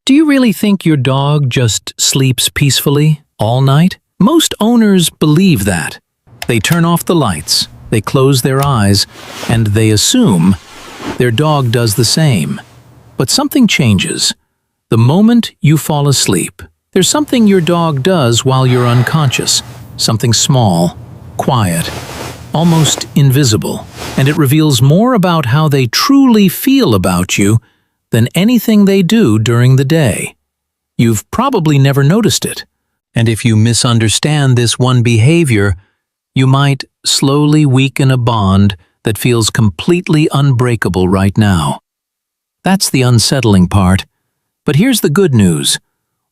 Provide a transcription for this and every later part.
Do you really think your dog just sleeps peacefully all night? Most owners believe that. They turn off the lights, they close their eyes, and they assume their dog does the same. But something changes. The moment you fall asleep, there's something your dog does while you're unconscious. Something small, quiet, almost invisible. And it reveals more about how they truly feel about you than anything they do during the day. You've probably never noticed it. And if you misunderstand this one behavior, you might slowly weaken a bond that feels completely unbreakable right now. That's the unsettling part. But here's the good news.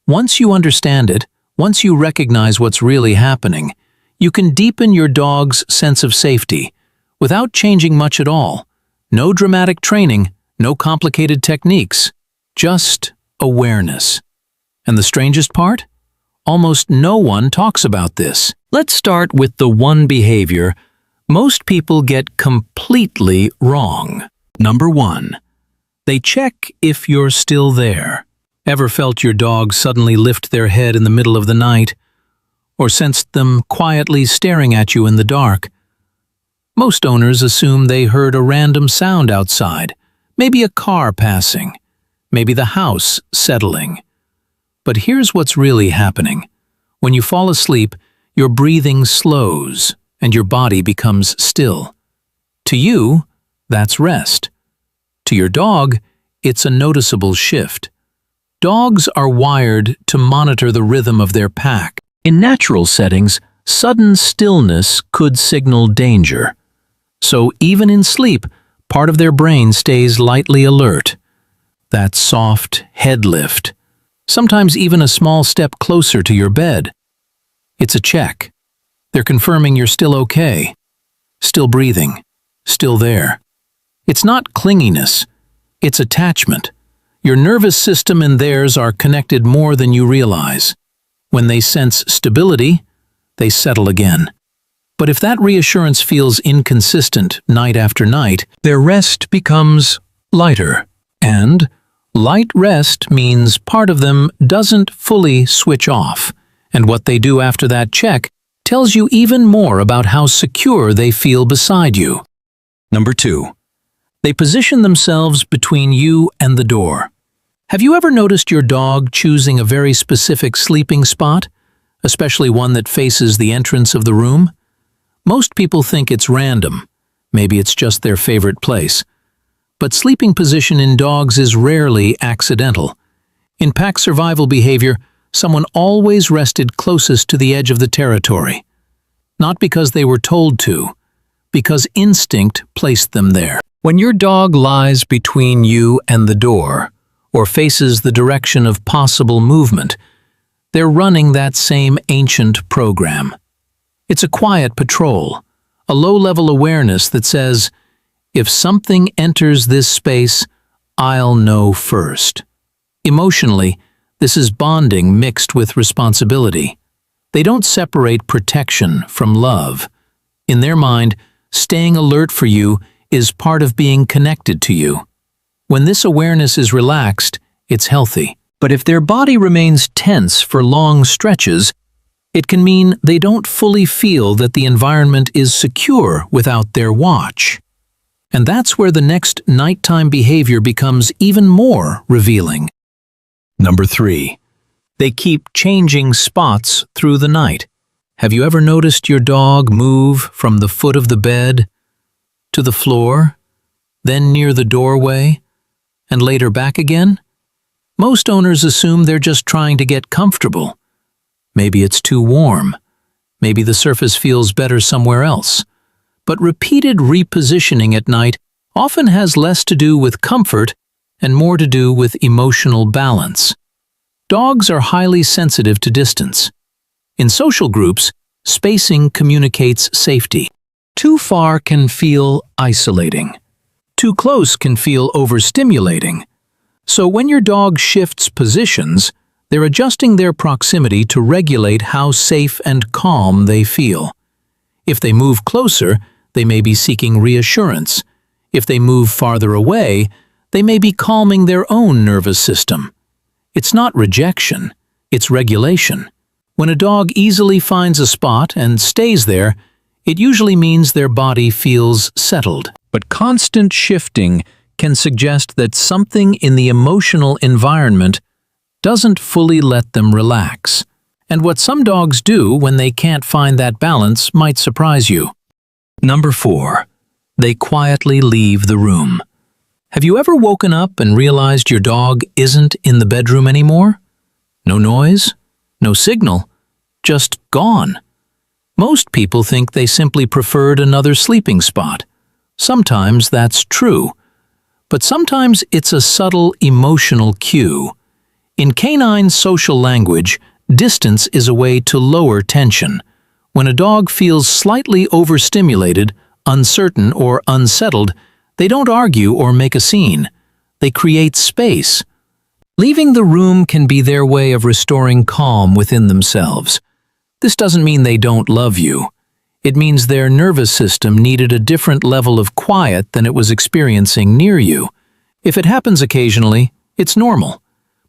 Once you understand it, once you recognize what's really happening, you can deepen your dog's sense of safety without changing much at all. No dramatic training, no complicated techniques, just awareness. And the strangest part? Almost no one talks about this. Let's start with the one behavior most people get completely wrong. Number 1. They check if you're still there. Ever felt your dog suddenly lift their head in the middle of the night, or sensed them quietly staring at you in the dark? Most owners assume they heard a random sound outside, maybe a car passing, maybe the house settling. But here's what's really happening. When you fall asleep, your breathing slows and your body becomes still. To you, that's rest. To your dog, it's a noticeable shift. Dogs are wired to monitor the rhythm of their pack. In natural settings, sudden stillness could signal danger. So even in sleep, part of their brain stays lightly alert. That soft head lift, sometimes even a small step closer to your bed. It's a check. They're confirming you're still okay, still breathing, still there. It's not clinginess, it's attachment. Your nervous system and theirs are connected more than you realize. When they sense stability, they settle again. But if that reassurance feels inconsistent night after night, their rest becomes lighter. And light rest means part of them doesn't fully switch off. And what they do after that check tells you even more about how secure they feel beside you. Number 2. They position themselves between you and the door. Have you ever noticed your dog choosing a very specific sleeping spot, especially one that faces the entrance of the room? Most people think it's random. Maybe it's just their favorite place. But sleeping position in dogs is rarely accidental. In pack survival behavior, someone always rested closest to the edge of the territory. Not because they were told to, because instinct placed them there. When your dog lies between you and the door, or faces the direction of possible movement, they're running that same ancient program. It's a quiet patrol, a low-level awareness that says, if something enters this space, I'll know first. Emotionally, this is bonding mixed with responsibility. They don't separate protection from love. In their mind, staying alert for you is part of being connected to you. When this awareness is relaxed, it's healthy. But if their body remains tense for long stretches, it can mean they don't fully feel that the environment is secure without their watch. And that's where the next nighttime behavior becomes even more revealing. Number 3. They keep changing spots through the night. Have you ever noticed your dog move from the foot of the bed to the floor, then near the doorway, and later back again? Most owners assume they're just trying to get comfortable. Maybe it's too warm. Maybe the surface feels better somewhere else. But repeated repositioning at night often has less to do with comfort and more to do with emotional balance. Dogs are highly sensitive to distance. In social groups, spacing communicates safety. Too far can feel isolating. Too close can feel overstimulating. So when your dog shifts positions, they're adjusting their proximity to regulate how safe and calm they feel. If they move closer, they may be seeking reassurance. If they move farther away, they may be calming their own nervous system. It's not rejection, it's regulation. When a dog easily finds a spot and stays there, it usually means their body feels settled. But constant shifting can suggest that something in the emotional environment doesn't fully let them relax. And what some dogs do when they can't find that balance might surprise you. Number 4. They quietly leave the room. Have you ever woken up and realized your dog isn't in the bedroom anymore? No noise, no signal, just gone. Most people think they simply preferred another sleeping spot. Sometimes that's true, but sometimes it's a subtle emotional cue. In canine social language, distance is a way to lower tension. When a dog feels slightly overstimulated, uncertain, or unsettled, they don't argue or make a scene. They create space. Leaving the room can be their way of restoring calm within themselves. This doesn't mean they don't love you. It means their nervous system needed a different level of quiet than it was experiencing near you. If it happens occasionally, it's normal.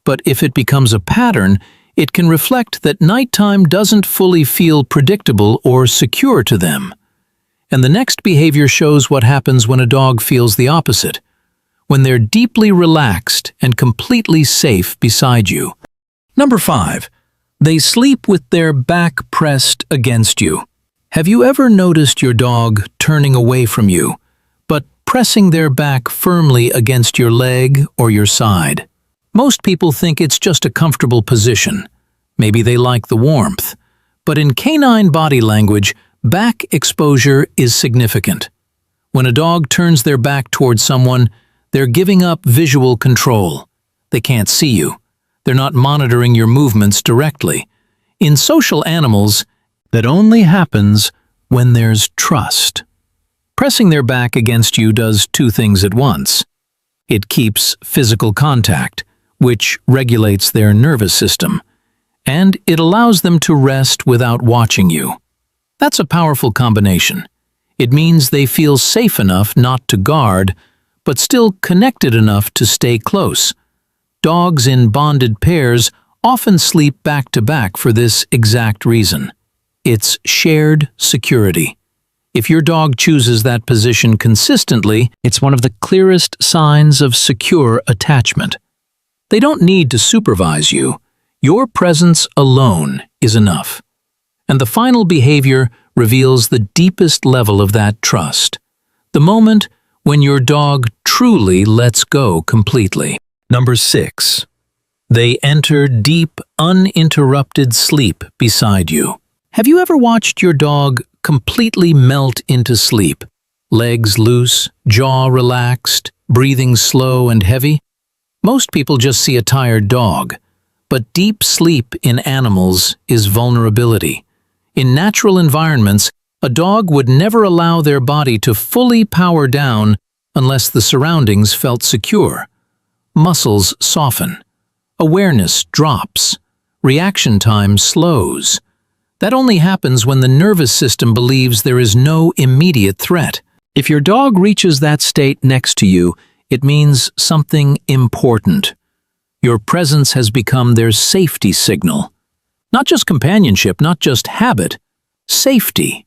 But if it becomes a pattern, it can reflect that nighttime doesn't fully feel predictable or secure to them. And the next behavior shows what happens when a dog feels the opposite, when they're deeply relaxed and completely safe beside you. Number 5. They sleep with their back pressed against you. Have you ever noticed your dog turning away from you, but pressing their back firmly against your leg or your side? Most people think it's just a comfortable position. Maybe they like the warmth. But in canine body language, back exposure is significant. When a dog turns their back towards someone, they're giving up visual control. They can't see you. They're not monitoring your movements directly. In social animals, that only happens when there's trust. Pressing their back against you does two things at once. It keeps physical contact, which regulates their nervous system, and it allows them to rest without watching you. That's a powerful combination. It means they feel safe enough not to guard, but still connected enough to stay close. Dogs in bonded pairs often sleep back to back for this exact reason. It's shared security. If your dog chooses that position consistently, it's one of the clearest signs of secure attachment. They don't need to supervise you. Your presence alone is enough. And the final behavior reveals the deepest level of that trust. The moment when your dog truly lets go completely. Number 6. They enter deep, uninterrupted sleep beside you. Have you ever watched your dog completely melt into sleep? Legs loose, jaw relaxed, breathing slow and heavy? Most people just see a tired dog. But deep sleep in animals is vulnerability. In natural environments, a dog would never allow their body to fully power down unless the surroundings felt secure. Muscles soften. Awareness drops. Reaction time slows. That only happens when the nervous system believes there is no immediate threat. If your dog reaches that state next to you, it means something important. Your presence has become their safety signal. Not just companionship, not just habit, safety.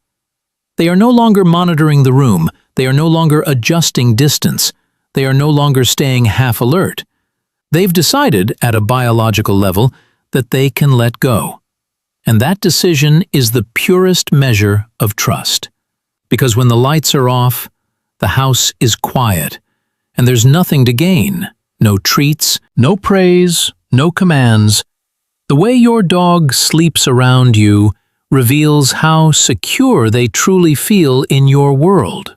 They are no longer monitoring the room. They are no longer adjusting distance. They are no longer staying half alert. They've decided, at a biological level, that they can let go. And that decision is the purest measure of trust. Because when the lights are off, the house is quiet, and there's nothing to gain. No treats, no praise, no commands. The way your dog sleeps around you reveals how secure they truly feel in your world.